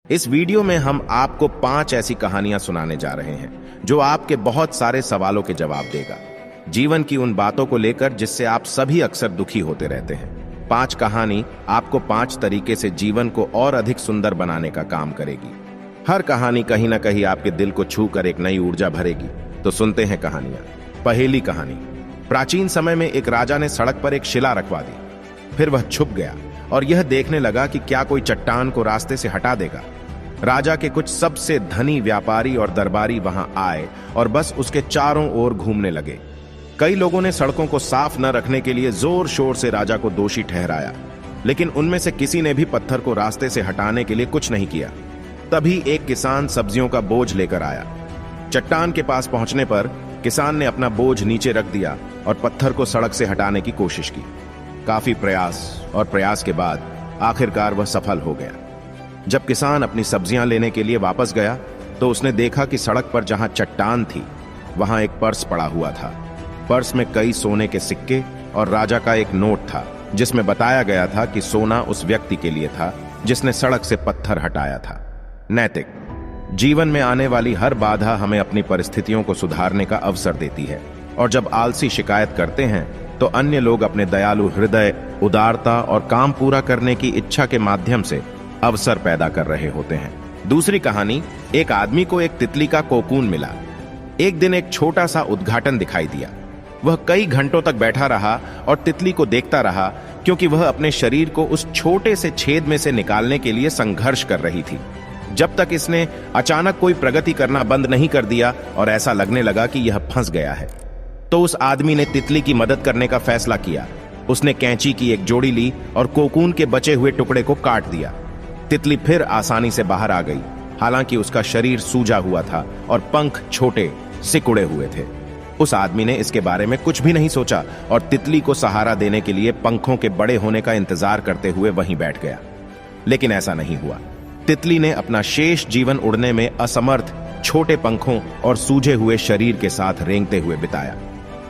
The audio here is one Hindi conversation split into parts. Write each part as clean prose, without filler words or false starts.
इस वीडियो में हम आपको 5 ऐसी कहानियां सुनाने जा रहे हैं जो आपके बहुत सारे सवालों के जवाब देगा। जीवन की उन बातों को लेकर जिससे आप सभी अक्सर दुखी होते रहते हैं। 5 कहानी आपको 5 तरीके से जीवन को और अधिक सुंदर बनाने का काम करेगी। हर कहानी कहीं ना कहीं आपके दिल को छूकर एक नई ऊर्जा भरेगी। तो सुनते हैं कहानियां। पहली कहानी। प्राचीन समय में एक राजा ने सड़क पर एक शिला रखवा दी। फिर वह छुप गया और यह देखने लगा कि क्या कोई चट्टान को रास्ते से हटा देगा। राजा के कुछ सबसे धनी व्यापारी और दरबारी वहां आए और बस उसके चारों ओर घूमने लगे। कई लोगों ने सड़कों को साफ न रखने के लिए जोर शोर से राजा को दोषी ठहराया, लेकिन उनमें से किसी ने भी पत्थर को रास्ते से हटाने के लिए कुछ नहीं किया। तभी एक किसान सब्जियों का बोझ लेकर आया। चट्टान के पास पहुंचने पर किसान ने अपना बोझ नीचे रख दिया और पत्थर को सड़क से हटाने की कोशिश की। काफी प्रयास के बाद आखिरकार वह सफल हो गया। जब किसान अपनी सब्जियां लेने के लिए वापस गया तो उसने देखा कि सड़क पर जहां चट्टान थी वहां एक पर्स पड़ा हुआ था। पर्स में कई सोने के सिक्के और राजा का एक नोट था जिसमें बताया गया था कि सोना उस व्यक्ति के लिए था जिसने सड़क से पत्थर हटाया था। नैतिक। जीवन में आने वाली हर बाधा हमें अपनी परिस्थितियों को सुधारने का अवसर देती है, और जब आलसी शिकायत करते हैं तो अन्य लोग अपने दयालु हृदय, उदारता और काम पूरा करने की इच्छा के माध्यम से अवसर पैदा कर रहे होते हैं। दूसरी कहानी। एक आदमी को एक तितली का कोकून मिला। एक दिन एक छोटा सा उद्घाटन दिखाई दिया। वह कई घंटों तक बैठा रहा और तितली को देखता रहा, क्योंकि वह अपने शरीर को उस छोटे से छेद में से निकालने के लिए संघर्ष कर रही थी, जब तक इसने अचानक कोई प्रगति करना बंद नहीं कर दिया और ऐसा लगने लगा कि यह फंस गया है। तो उस आदमी ने तितली की मदद करने का फैसला किया। उसने कैंची की एक जोड़ी ली और कोकून के बचे हुए टुकड़े को काट दिया। तितली फिर आसानी से बाहर आ गई, हालांकि उसका शरीर सूजा हुआ था और पंख छोटे सिकुड़े हुए थे। उस आदमी ने इसके बारे में कुछ भी नहीं सोचा और तितली को सहारा देने के लिए पंखों के बड़े होने का इंतजार करते हुए वहीं बैठ गया। लेकिन ऐसा नहीं हुआ। तितली ने अपना शेष जीवन उड़ने में असमर्थ, छोटे पंखों और सूजे हुए शरीर के साथ रेंगते हुए बिताया।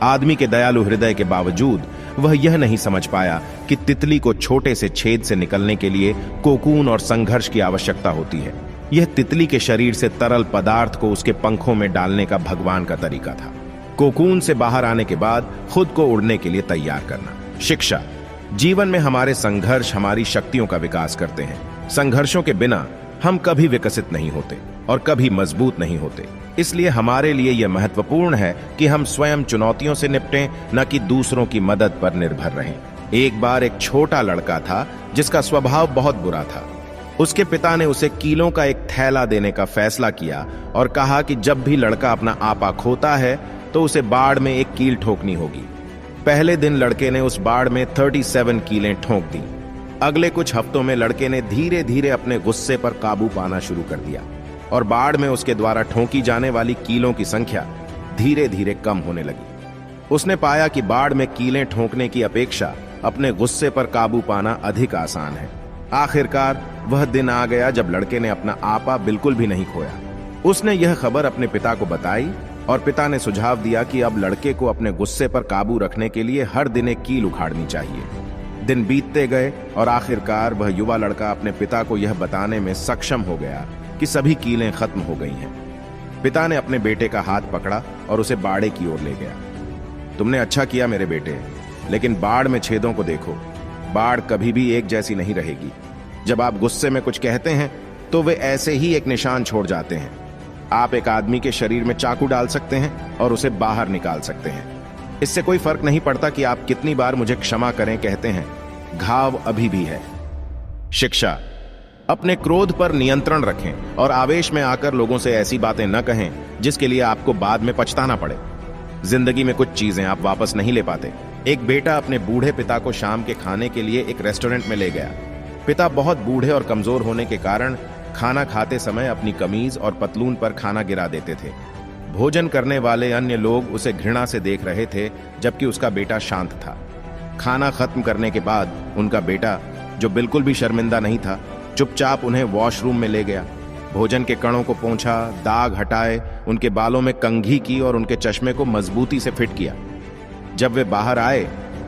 आदमी के दयालु हृदय के बावजूद वह यह नहीं समझ पाया कि तितली को छोटे से छेद से निकलने के लिए कोकून और संघर्ष की आवश्यकता होती है। यह तितली के शरीर से तरल पदार्थ को उसके पंखों में डालने का भगवान का तरीका था। कोकून से बाहर आने के बाद खुद को उड़ने के लिए तैयार करना। शिक्षा। जीवन में हमारे संघर्ष हमारी शक्तियों का विकास करते हैं। संघर्षों के बिना हम कभी विकसित नहीं होते और कभी मजबूत नहीं होते। इसलिए हमारे लिए यह महत्वपूर्ण है कि हम स्वयं चुनौतियों से निपटें, न कि दूसरों की मदद पर निर्भर रहें। एक बार एक छोटा लड़का था जिसका स्वभाव बहुत बुरा था। उसके पिता ने उसे कीलों का एक थैला देने का फैसला किया और कहा कि जब भी लड़का अपना आपा खोता है तो उसे बाड़ में एक कील ठोकनी होगी। पहले दिन लड़के ने उस बाड़ में 37 कीलें ठोक दी। अगले कुछ हफ्तों में लड़के ने धीरे धीरे अपने गुस्से पर काबू पाना शुरू कर दिया और बाड़ में उसके द्वारा ठोकी जाने वाली कीलों की संख्या धीरे धीरे कम होने लगी। उसने पाया कि बाड़ में कीलें ठोकने की अपेक्षा अपने गुस्से पर काबू पाना अधिक आसान है। आखिरकार वह दिन आ गया जब लड़के ने अपना आपा बिल्कुल भी नहीं खोया। उसने यह खबर अपने पिता को बताई और पिता ने सुझाव दिया कि अब लड़के को अपने गुस्से पर काबू रखने के लिए हर दिन एक कील उखाड़नी चाहिए। दिन बीतते गए और आखिरकार वह युवा लड़का अपने पिता को यह बताने में सक्षम हो गया कि सभी कीलें खत्म हो गई हैं। पिता ने अपने बेटे का हाथ पकड़ा और उसे बाड़े की ओर ले गया। तुमने अच्छा किया मेरे बेटे, लेकिन बाड़ में छेदों को देखो। बाड़ कभी भी एक जैसी नहीं रहेगी। जब आप गुस्से में कुछ कहते हैं तो वे ऐसे ही एक निशान छोड़ जाते हैं। आप एक आदमी के शरीर में चाकू डाल सकते हैं और उसे बाहर निकाल सकते हैं। इससे कोई फर्क नहीं पड़ता कि आप कितनी बार मुझे क्षमा करें कहते हैं, घाव अभी भी है। शिक्षा। अपने क्रोध पर नियंत्रण रखें और आवेश में आकर लोगों से ऐसी बातें न कहें जिसके लिए आपको बाद में पछताना पड़े। जिंदगी में कुछ चीजें आप वापस नहीं ले पाते। एक बेटा अपने बूढ़े पिता को शाम के खाने के लिए एक रेस्टोरेंट में ले गया। पिता बहुत बूढ़े और कमजोर होने के कारण खाना खाते समय अपनी कमीज और पतलून पर खाना गिरा देते थे। भोजन करने वाले अन्य लोग उसे घृणा से देख रहे थे, जबकि उसका बेटा शांत था। खाना खत्म करने के बाद उनका बेटा, जो बिल्कुल भी शर्मिंदा नहीं था, चुपचाप उन्हें वॉशरूम में ले गया। भोजन के कणों को पोंछा, दाग हटाए, उनके बालों में कंघी की और उनके चश्मे को मजबूती से फिट किया। जब वे बाहर आए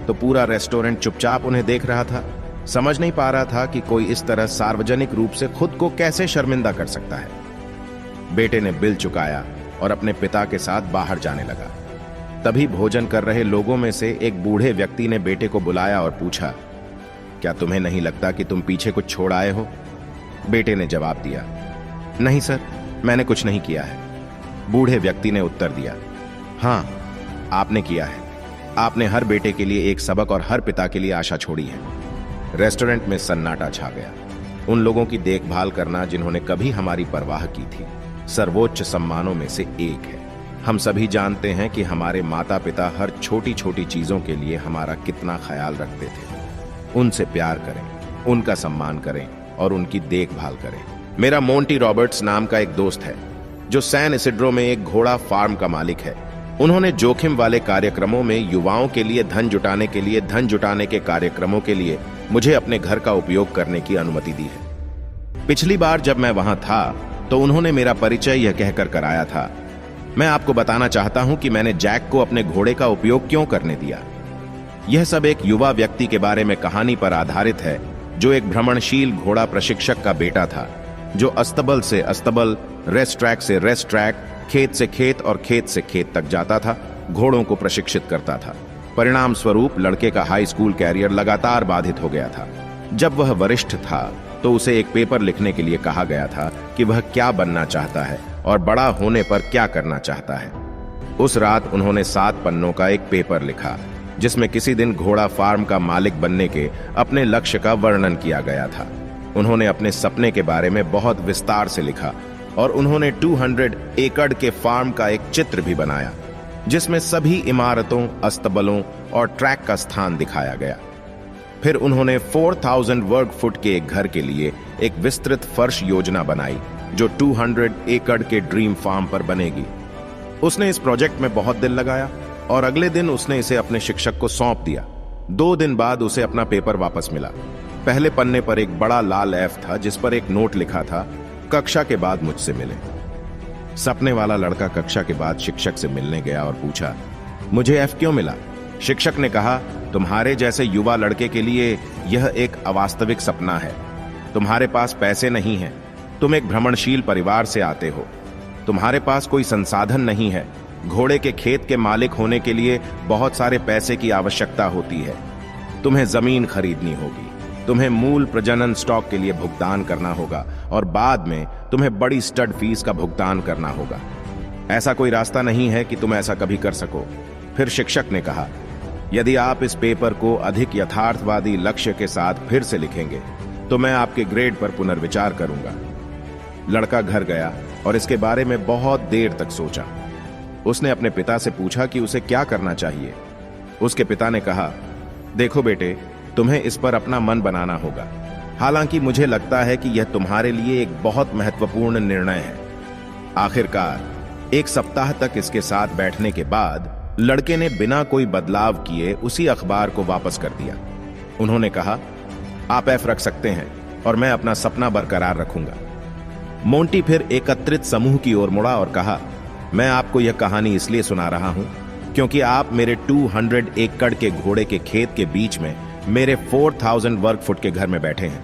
तो पूरा रेस्टोरेंट चुपचाप उन्हें देख रहा था। समझ नहीं पा रहा था कि कोई इस तरह सार्वजनिक रूप से खुद को कैसे शर्मिंदा कर सकता है। बेटे ने बिल चुकाया और अपने पिता के साथ बाहर जाने लगा। तभी भोजन कर रहे लोगों में से एक बूढ़े व्यक्ति ने बेटे को बुलाया और पूछा, क्या तुम्हें नहीं लगता कि तुम पीछे कुछ छोड़ आए हो? बेटे ने जवाब दिया, नहीं सर, मैंने कुछ नहीं किया है। बूढ़े व्यक्ति ने उत्तर दिया, हाँ, आपने किया है। आपने हर बेटे के लिए एक सबक और हर पिता के लिए आशा छोड़ी है। रेस्टोरेंट में सन्नाटा छा गया। उन लोगों की देखभाल करना जिन्होंने कभी हमारी परवाह की थी सर्वोच्च सम्मानों में से एक है। हम सभी जानते हैं कि हमारे माता पिता हर छोटी छोटी चीजों के लिए हमारा कितना ख्याल रखते थे। उनसे प्यार करें, उनका सम्मान करें और उनकी देखभाल करें। मेरा मोंटी रॉबर्ट्स नाम का एक दोस्त है जो सैन इसिड्रो में एक घोड़ा फार्म का मालिक है। उन्होंने जोखिम वाले कार्यक्रमों में युवाओं के लिए धन जुटाने के कार्यक्रमों के लिए मुझे अपने घर का उपयोग करने की अनुमति दी है। पिछली बार जब मैं वहां था तो उन्होंने मेरा परिचय यह कहकर कराया था, मैं आपको बताना चाहता हूं कि मैंने जैक को अपने घोड़े का उपयोग क्यों करने दिया। यह सब एक युवा व्यक्ति के बारे में कहानी पर आधारित है जो एक भ्रमणशील घोड़ा प्रशिक्षक का बेटा था, जो अस्तबल से अस्तबल, रेस ट्रैक से रेस ट्रैक, खेत से खेत और खेत से खेत तक जाता था, घोड़ों को प्रशिक्षित करता था। परिणाम स्वरूप लड़के का हाई स्कूल कैरियर लगातार बाधित हो गया था। जब वह वरिष्ठ था तो उसे एक पेपर लिखने के लिए कहा गया था कि वह क्या बनना चाहता है और बड़ा होने पर क्या करना चाहता है। उस रात उन्होंने 7 पन्नों का एक पेपर लिखा जिसमें किसी दिन घोड़ा फार्म का मालिक बनने के अपने लक्ष्य का वर्णन किया गया था। उन्होंने अपने सपने के बारे में बहुत विस्तार से लिखा और उन्होंने 200 एकड़ के फार्म का एक चित्र भी बनाया जिसमें सभी इमारतों, अस्तबलों और ट्रैक का स्थान दिखाया गया। फिर उन्होंने 4000 वर्ग फुट के एक घर के लिए एक विस्तृत फर्श योजना बनाई जो 200 एकड़ के ड्रीम फार्म पर बनेगी। उसने इस प्रोजेक्ट में बहुत दिल लगाया और अगले दिन उसने इसे अपने शिक्षक को सौंप दिया। 2 दिन बाद उसे अपना पेपर वापस मिला। पहले पन्ने पर एक बड़ा लाल एफ था जिस पर एक नोट लिखा था, कक्षा के बाद मुझसे मिले। सपने वाला लड़का कक्षा के बाद शिक्षक से मिलने गया और पूछा, मुझे एफ क्यों मिला? शिक्षक ने कहा, तुम्हारे जैसे युवा लड़के के लिए यह एक अवास्तविक सपना है। तुम्हारे पास पैसे नहीं हैं, तुम एक भ्रमणशील परिवार से आते हो, तुम्हारे पास कोई संसाधन नहीं है। घोड़े के खेत के मालिक होने के लिए बहुत सारे पैसे की आवश्यकता होती है। तुम्हें जमीन खरीदनी होगी, तुम्हें मूल प्रजनन स्टॉक के लिए भुगतान करना होगा और बाद में तुम्हें बड़ी स्टड फीस का भुगतान करना होगा। ऐसा कोई रास्ता नहीं है कि तुम ऐसा कभी कर सको। फिर शिक्षक ने कहा, यदि आप इस पेपर को अधिक यथार्थवादी लक्ष्य के साथ फिर से लिखेंगे तो मैं आपके ग्रेड पर पुनर्विचार करूंगा। लड़का घर गया और इसके बारे में बहुत देर तक सोचा। उसने अपने पिता से पूछा कि उसे क्या करना चाहिए। उसके पिता ने कहा, देखो बेटे, तुम्हें इस पर अपना मन बनाना होगा। हालांकि मुझे लगता है कि यह तुम्हारे लिए एक बहुत महत्वपूर्ण निर्णय है। आखिरकार 1 सप्ताह तक इसके साथ बैठने के बाद लड़के ने बिना कोई बदलाव किए उसी अखबार को वापस कर दिया। उन्होंने कहा, आप एफ रख सकते हैं और मैं अपना सपना बरकरार रखूंगा। मोंटी फिर एकत्रित समूह की ओर मुड़ा और कहा, मैं आपको यह कहानी इसलिए सुना रहा हूं क्योंकि आप मेरे 200 एकड़ के घोड़े के खेत के बीच में मेरे 4000 वर्ग फुट के घर में बैठे हैं।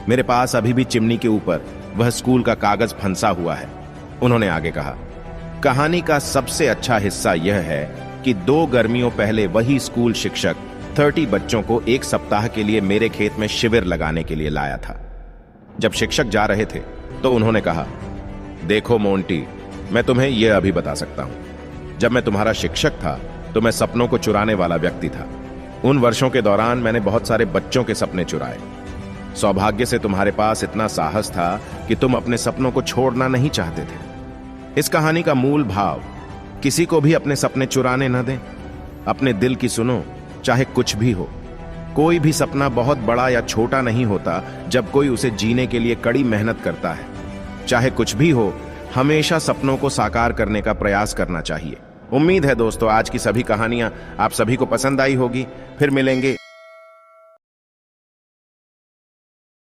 मेरे पास अभी भी चिमनी के ऊपर वह स्कूल का कागज फंसा हुआ है। उन्होंने आगे कहा, कहानी का सबसे अच्छा हिस्सा यह है कि 2 गर्मियों पहले वही स्कूल शिक्षक 30 बच्चों को 1 सप्ताह के लिए मेरे खेत में शिविर लगाने के लिए लाया था। जब शिक्षक जा रहे थे तो उन्होंने कहा, देखो मोंटी, मैं तुम्हें यह अभी बता सकता हूं, जब मैं तुम्हारा शिक्षक था तो मैं सपनों को चुराने वाला व्यक्ति था। उन वर्षों के दौरान मैंने बहुत सारे बच्चों के सपने चुराए। सौभाग्य से तुम्हारे पास इतना साहस था कि तुम अपने सपनों को छोड़ना नहीं चाहते थे। इस कहानी का मूल भाव, किसी को भी अपने सपने चुराने न दें। अपने दिल की सुनो, चाहे कुछ भी हो। कोई भी सपना बहुत बड़ा या छोटा नहीं होता जब कोई उसे जीने के लिए कड़ी मेहनत करता है। चाहे कुछ भी हो, हमेशा सपनों को साकार करने का प्रयास करना चाहिए। उम्मीद है दोस्तों आज की सभी कहानियां आप सभी को पसंद आई होगी। फिर मिलेंगे